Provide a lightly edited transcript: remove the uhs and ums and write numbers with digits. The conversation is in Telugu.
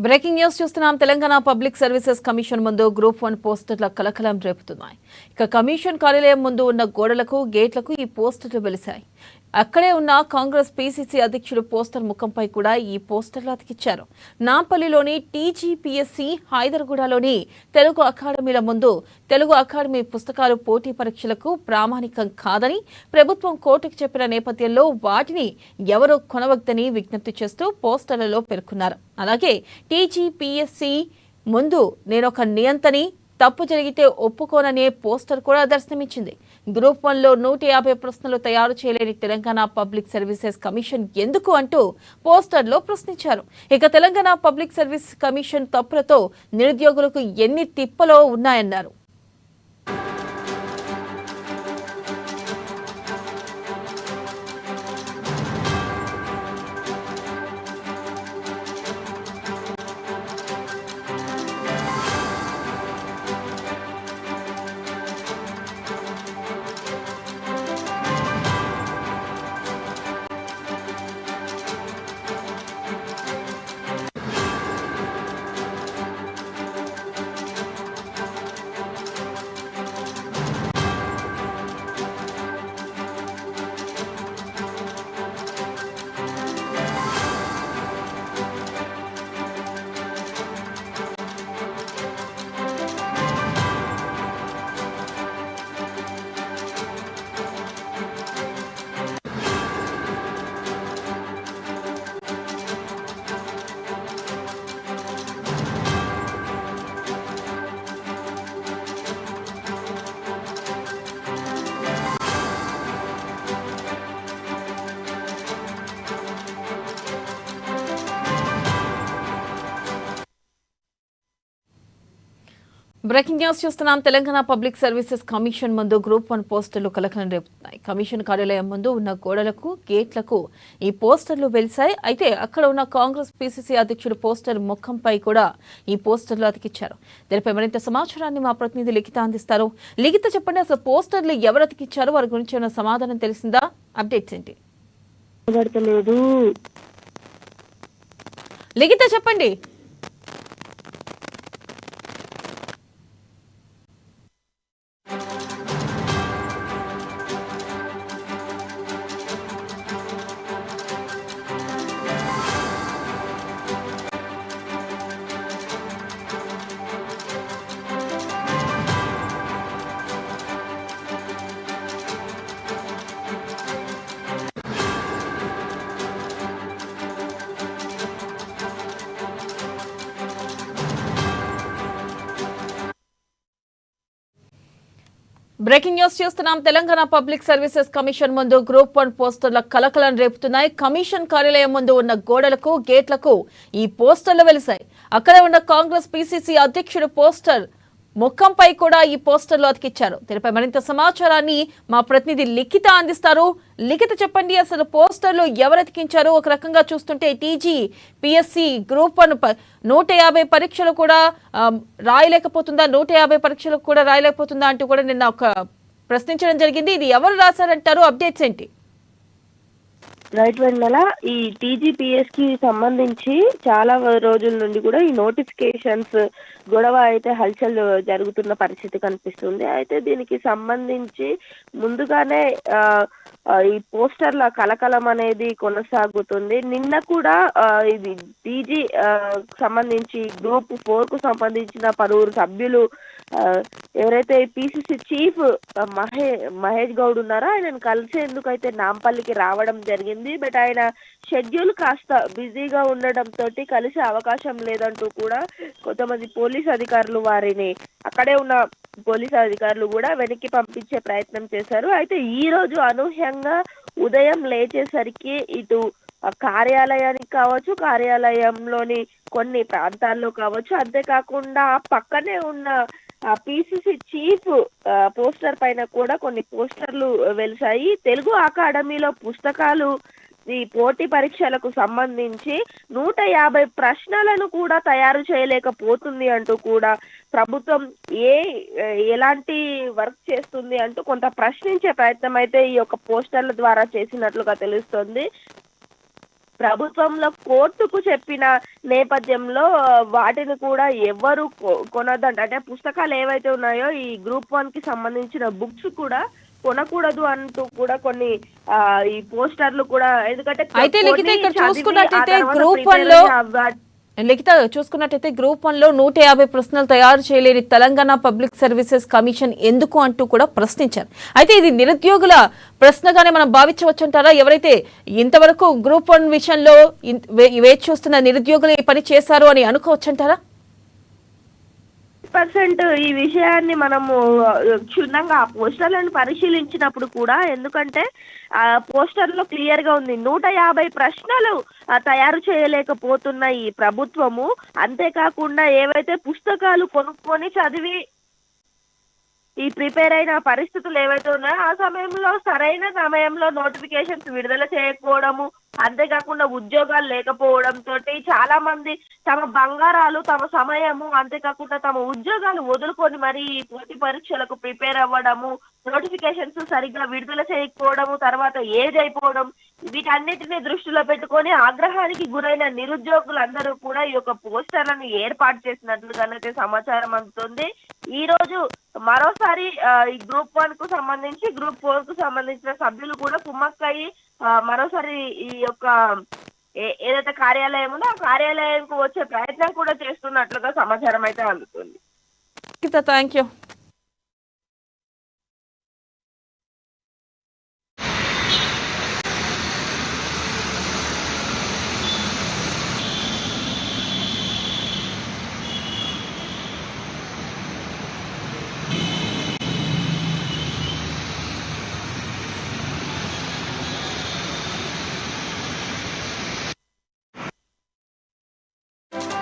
బ్రేకింగ్ న్యూస్ చూస్తున్నాం. తెలంగాణ పబ్లిక్ సర్వీసెస్ కమిషన్ ముందు గ్రూప్ 1 పోస్టర్ల కలకలం రేపుతున్నాయి. ఇక కమిషన్ కార్యాలయం ముందు ఉన్న గోడలకు గేట్లకు ఈ పోస్టర్లు వెలిశాయి. అక్కడే ఉన్న కాంగ్రెస్ పీసీసీ అధ్యక్షుడు పోస్టర్ ముఖంపై కూడా ఈ పోస్టర్లు అతికిచ్చారు. నాంపల్లిలోని టీజీపీఎస్సీ, హైదర్గూడలోని తెలుగు అకాడమీల ముందు తెలుగు అకాడమీ పుస్తకాలు పోటీ పరీక్షలకు ప్రామాణికం కాదని ప్రభుత్వం కోర్టుకు చెప్పిన నేపథ్యంలో వాటిని ఎవరూ కొనవద్దని విజ్ఞప్తి చేస్తూ పోస్టర్లలో పేర్కొన్నారు. అలాగే టీజీపీఎస్సీ ముందు నేనొక నియంతని, తప్పు జరిగితే ఒప్పుకోననే పోస్టర్ కూడా దర్శనమిచ్చింది. గ్రూప్ 1లో 150 ప్రశ్నలు తయారు చేయలేని తెలంగాణ పబ్లిక్ సర్వీసెస్ కమిషన్ ఎందుకు అంటూ పోస్టర్లో ప్రశ్నించారు. ఇక తెలంగాణ పబ్లిక్ సర్వీస్ కమిషన్ తప్పులతో నిరుద్యోగులకు ఎన్ని తిప్పలో ఉన్నాయన్నారు. బ్రేకింగ్ న్యూస్ చూస్తున్నాం. తెలంగాణ పబ్లిక్ సర్వీసెస్ కమిషన్ ముందు గ్రూప్ 1 పోస్టర్లు కలకలం రేపుతున్నాయి. కమిషన్ కార్యాలయం ముందు ఉన్న గోడలకు గేట్లకు ఈ పోస్టర్లు వెలిశాయి. అయితే అక్కడ ఉన్న కాంగ్రెస్ పీసీసీ అధ్యక్షుడు పోస్టర్ ముఖంపై కూడా ఈ పోస్టర్లు అతికిచ్చారు. దీనిపై మరింత సమాచారాన్ని మా ప్రతినిధి లిఖిత అందిస్తారు. లిఖిత, చెప్పండి, అసలు పోస్టర్లు ఎవరు అతికిచ్చారు, వారి గురించి ఏమైనా సమాధానం తెలిసిందా? అప్డేట్స్ ఏంటి? లిఖిత, చెప్పండి. బ్రేకింగ్ న్యూస్ చూస్తున్నాం. తెలంగాణ పబ్లిక్ సర్వీసెస్ కమిషన్ ముందు గ్రూప్ 1 పోస్టర్ల కలకలం రేపుతున్నాయి. కమిషన్ కార్యాలయం ముందు ఉన్న గోడలకు గేట్లకు ఈ పోస్టర్లు వెలిశాయి. అక్కడే ఉన్న కాంగ్రెస్ పీసీసీ అధ్యక్షుడు పోస్టర్ ముఖంపై కూడా ఈ పోస్టర్లు అతికిచ్చారు. దీనిపై మరింత సమాచారాన్ని మా ప్రతినిధి లిఖిత అందిస్తారు. లిఖిత, చెప్పండి, అసలు పోస్టర్లు ఎవరు అతికించారు? ఒక రకంగా చూస్తుంటే టీజీపీఎస్సీ గ్రూప్ 1 150 పరీక్షలు కూడా రాయలేకపోతుందా, 150 పరీక్షలకు కూడా రాయలేకపోతుందా అంటూ కూడా నిన్న ఒక ప్రశ్నించడం జరిగింది. ఇది ఎవరు రాశారంటారు? అప్డేట్స్ ఏంటి? రైట్ వెన్నెల, ఈ టీజీపీఎస్ కి సంబంధించి చాలా రోజుల నుండి కూడా ఈ నోటిఫికేషన్స్ గొడవ అయితే హల్చల్ జరుగుతున్న పరిస్థితి కనిపిస్తుంది. అయితే దీనికి సంబంధించి ముందుగానే ఈ పోస్టర్ల కలకలం అనేది కొనసాగుతుంది. నిన్న కూడా ఇది టీజీ సంబంధించి గ్రూప్ 4 కు సంబంధించిన పలువురు సభ్యులు ఎవరైతే పీసీసీ చీఫ్ మహేష్ గౌడ్ ఉన్నారో ఆయనను కలిసేందుకు అయితే నాంపల్లికి రావడం జరిగింది. బట్ ఆయన షెడ్యూల్ కాస్త బిజీగా ఉండడంతో కలిసే అవకాశం లేదంటూ కూడా కొంతమంది పోలీస్ అధికారులు వారిని అక్కడే ఉన్న పోలీసు అధికారులు కూడా వెనక్కి పంపించే ప్రయత్నం చేశారు. అయితే ఈ రోజు అనూహ్యంగా ఉదయం లేచేసరికి ఇటు కార్యాలయానికి కావచ్చు, కార్యాలయంలోని కొన్ని ప్రాంతాల్లో కావచ్చు, అంతేకాకుండా పక్కనే ఉన్న పీసీసీ చీఫ్ పోస్టర్ పైన కూడా కొన్ని పోస్టర్లు వెలిశాయి. తెలుగు అకాడమీలో పుస్తకాలు ఈ పోటీ పరీక్షలకు సంబంధించి 150 ప్రశ్నలను కూడా తయారు చేయలేకపోతుంది అంటూ కూడా ప్రభుత్వం ఎలాంటి వర్క్ చేస్తుంది అంటూ కొంత ప్రశ్నించే ప్రయత్నం అయితే ఈ యొక్క పోస్టర్ల ద్వారా చేసినట్లుగా తెలుస్తోంది. ప్రభుత్వంలో కోర్టుకు చెప్పిన నేపథ్యంలో వాటిని కూడా ఎవరు కొనద్దంట, అంటే పుస్తకాలు ఏవైతే ఉన్నాయో ఈ గ్రూప్ 1 కి సంబంధించిన బుక్స్ కూడా కొనకూడదు అంటూ కూడా కొన్ని ఈ పోస్టర్లు కూడా, ఎందుకంటే అయితే లిఖిత ఇక్కడ చదివి ఆ చూసుకున్నట్టయితే తర్వాత గ్రూప్ prepare 1 లో అయ్యి లిఖిత చూసుకున్నట్టయితే గ్రూప్ 1 లో 150 ప్రశ్నలు తయారు చేయలేని తెలంగాణ పబ్లిక్ సర్వీసెస్ కమిషన్ ఎందుకు అంటూ కూడా ప్రశ్నించారు. అయితే ఇది నిరుద్యోగుల ప్రశ్నగానే మనం భావించవచ్చంటారా? ఎవరైతే ఇంతవరకు గ్రూప్ 1 విషయంలో వేచి చూస్తున్న నిరుద్యోగులు ఈ పని చేశారు అని అనుకోవచ్చంటారా? % ఈ విషయాన్ని మనము క్షుణ్ణంగా ఆ పోస్టర్లను పరిశీలించినప్పుడు కూడా, ఎందుకంటే ఆ పోస్టర్లో క్లియర్ గా ఉంది 150 ప్రశ్నలు తయారు చేయలేకపోతున్న ఈ ప్రభుత్వము, అంతేకాకుండా ఏవైతే పుస్తకాలు కొనుక్కొని చదివి ఈ ప్రిపేర్ అయిన పరిస్థితులు ఏవైతే ఉన్నాయో ఆ సమయంలో సరైన సమయంలో నోటిఫికేషన్స్ విడుదల చేయకపోవడము, అంతేకాకుండా ఉద్యోగాలు లేకపోవడంతో చాలా మంది తమ బంగారాలు, తమ సమయము, అంతేకాకుండా తమ ఉద్యోగాలు వదులుకొని మరి పోటీ పరీక్షలకు ప్రిపేర్ అవ్వడము, నోటిఫికేషన్స్ సరిగ్గా విడుదల చేయకపోవడము, తర్వాత ఏజ్ అయిపోవడం, వీటన్నిటిని దృష్టిలో పెట్టుకొని ఆగ్రహానికి గురైన నిరుద్యోగులందరూ కూడా ఈ యొక్క పోస్టర్లను ఏర్పాటు చేసినట్లుగానైతే సమాచారం అందుతుంది. ఈ రోజు మరోసారి ఈ గ్రూప్ 1 కు సంబంధించి గ్రూప్ 4 కు సంబంధించిన సభ్యులు కూడా కుమ్మక్కయ్యి మరోసారి ఈ యొక్క ఏదైతే కార్యాలయం ఉందో ఆ కార్యాలయంకు వచ్చే ప్రయత్నం కూడా చేస్తున్నట్లుగా సమాచారం అయితే అందుతుంది. Thank you.